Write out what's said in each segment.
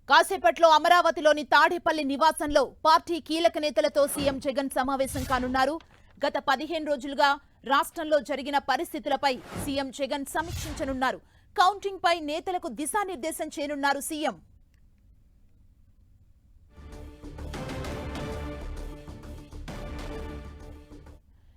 కాసేపట్లో అమరావతిలోని తాడేపల్లి నివాసంలో పార్టీ కీలక నేతలతో సీఎం జగన్ సమావేశం కానున్నారు. గత 15 రోజులుగా రాష్ట్రంలో జరిగిన పరిస్థితులపై సీఎం జగన్ సమీక్షించనున్నారు. కౌంటింగ్ పై నేతలకు దిశానిర్దేశం చేయనున్నారు సీఎం.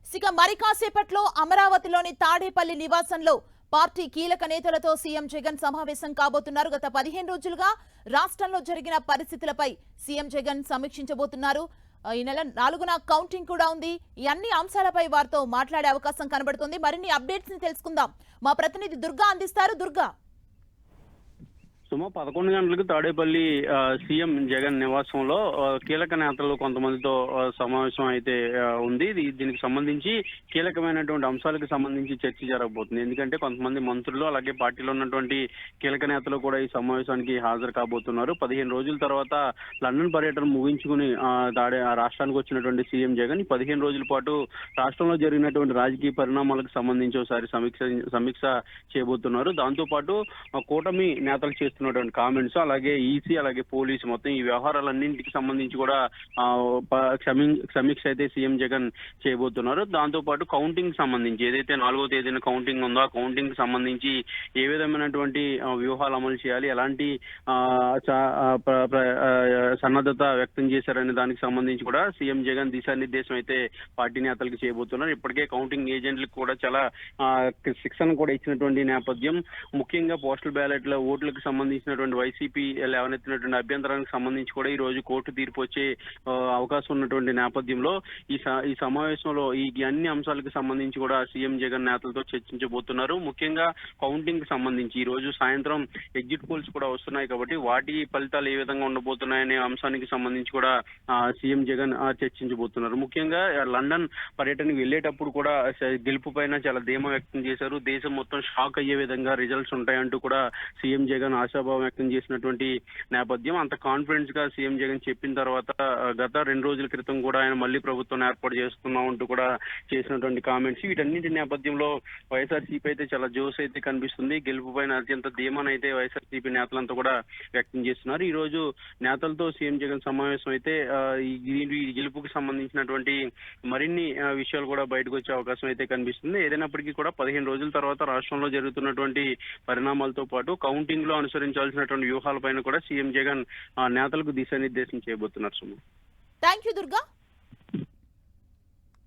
ఇక మరి కాసేపట్లో అమరావతిలోని తాడేపల్లి నివాసంలో పార్టీ కీలక నేతలతో సీఎం జగన్ సమావేశం కాబోతున్నారు. గత 15 రోజులుగా రాష్ట్రంలో జరిగిన పరిస్థితులపై సీఎం జగన్ సమీక్షించబోతున్నారు. ఈ నెల 4న కౌంటింగ్ కూడా ఉంది. ఈ అన్ని అంశాలపై వారితో మాట్లాడే అవకాశం కనబడుతుంది. మరిన్ని అప్డేట్స్ ని తెలుసుకుందాం. మా ప్రతినిధి దుర్గా అందిస్తారు. దుర్గా, సుమారు 11 గంటలకు తాడేపల్లి సీఎం జగన్ నివాసంలో కీలక నేతలు కొంతమందితో సమావేశం అయితే ఉంది. దీనికి సంబంధించి కీలకమైనటువంటి అంశాలకు సంబంధించి చర్చ జరగబోతుంది. ఎందుకంటే కొంతమంది మంత్రులు అలాగే పార్టీలో ఉన్నటువంటి కీలక నేతలు కూడా ఈ సమావేశానికి హాజరు కాబోతున్నారు. 15 రోజుల తర్వాత లండన్ పర్యటన ముగించుకుని రాష్ట్రానికి వచ్చినటువంటి సీఎం జగన్ 15 రోజుల పాటు రాష్ట్రంలో జరిగినటువంటి రాజకీయ పరిణామాలకు సంబంధించి ఒకసారి సమీక్ష చేయబోతున్నారు. దాంతో పాటు కూటమి నేతలు చేస్తున్నటువంటి కామెంట్స్, అలాగే ఈసీ అలాగే పోలీసు మొత్తం ఈ వ్యవహారాలన్నింటికి సంబంధించి కూడా సమీక్ష అయితే సీఎం జగన్ చేయబోతున్నారు. దాంతో పాటు కౌంటింగ్ సంబంధించి ఏదైతే 4వ తేదీన కౌంటింగ్ ఉందో ఆ కౌంటింగ్ సంబంధించి ఏ విధమైనటువంటి వ్యూహాలు అమలు చేయాలి, ఎలాంటి సన్నద్ధత వ్యక్తం చేశారనే దానికి సంబంధించి కూడా సీఎం జగన్ దిశానిర్దేశం అయితే పార్టీ నేతలకు చేయబోతున్నారు. ఇప్పటికే కౌంటింగ్ ఏజెంట్లకు కూడా చాలా శిక్షణ కూడా ఇచ్చినటువంటి నేపథ్యం. ముఖ్యంగా పోస్టల్ బ్యాలెట్ల ఓట్లకు సంబంధించినటువంటి వైసీపీ లేవనెత్తినటువంటి అభ్యంతరానికి సంబంధించి కూడా ఈ రోజు కోర్టు తీర్పు వచ్చే అవకాశం ఉన్నటువంటి నేపథ్యంలో ఈ సమావేశంలో ఈ అన్ని అంశాలకు సంబంధించి కూడా సీఎం జగన్ నేతలతో చర్చించబోతున్నారు. ముఖ్యంగా కౌంటింగ్ కి సంబంధించి ఈ రోజు సాయంత్రం ఎగ్జిట్ పోల్స్ కూడా వస్తున్నాయి కాబట్టి వాటి ఫలితాలు ఏ విధంగా ఉండబోతున్నాయనే అంశానికి సంబంధించి కూడా సీఎం జగన్ చర్చించబోతున్నారు. ముఖ్యంగా లండన్ పర్యటనకు వెళ్లేటప్పుడు కూడా గెలుపు పైన చాలా ధీమా వ్యక్తం చేశారు. దేశం మొత్తం షాక్ అయ్యే విధంగా రిజల్ట్స్ ఉంటాయంటూ కూడా సీఎం జగన్ ఆశాభావం వ్యక్తం చేసినటువంటి నేపథ్యం. అంత కాన్ఫిడెన్స్ గా సీఎం జగన్ చెప్పిన తర్వాత గత 2 రోజుల క్రితం కూడా ఆయన మళ్ళీ ప్రభుత్వం ఏర్పాటు చేస్తున్నాం అంటూ కూడా చేసినటువంటి కామెంట్స్, వీటన్నింటి నేపథ్యంలో వైఎస్ఆర్సీపీ అయితే చాలా జోస్ అయితే కనిపిస్తుంది. గెలుపు పైన అత్యంత ధీమానైతే వైఎస్ఆర్సీపీ నేతలంతా కూడా వ్యక్తం చేస్తున్నారు. ఈ రోజు నేతలతో సీఎం జగన్ సమావేశం అయితే ఈ గెలుపుకు సంబంధించినటువంటి మరిన్ని విషయాలు కూడా బయటకు వచ్చే అవకాశం అయితే కనిపిస్తుంది. ఏదైనప్పటికీ కూడా 15 రోజుల తర్వాత రాష్ట్రంలో జరుగుతున్నటువంటి పరిణామాలతో పాటు కౌంటింగ్ లో అనుసరించాల్సినటువంటి వ్యూహాలపైన కూడా సీఎం జగన్ నేతలకు దిశానిర్దేశం చేయబోతున్నారు. Thank you Durga.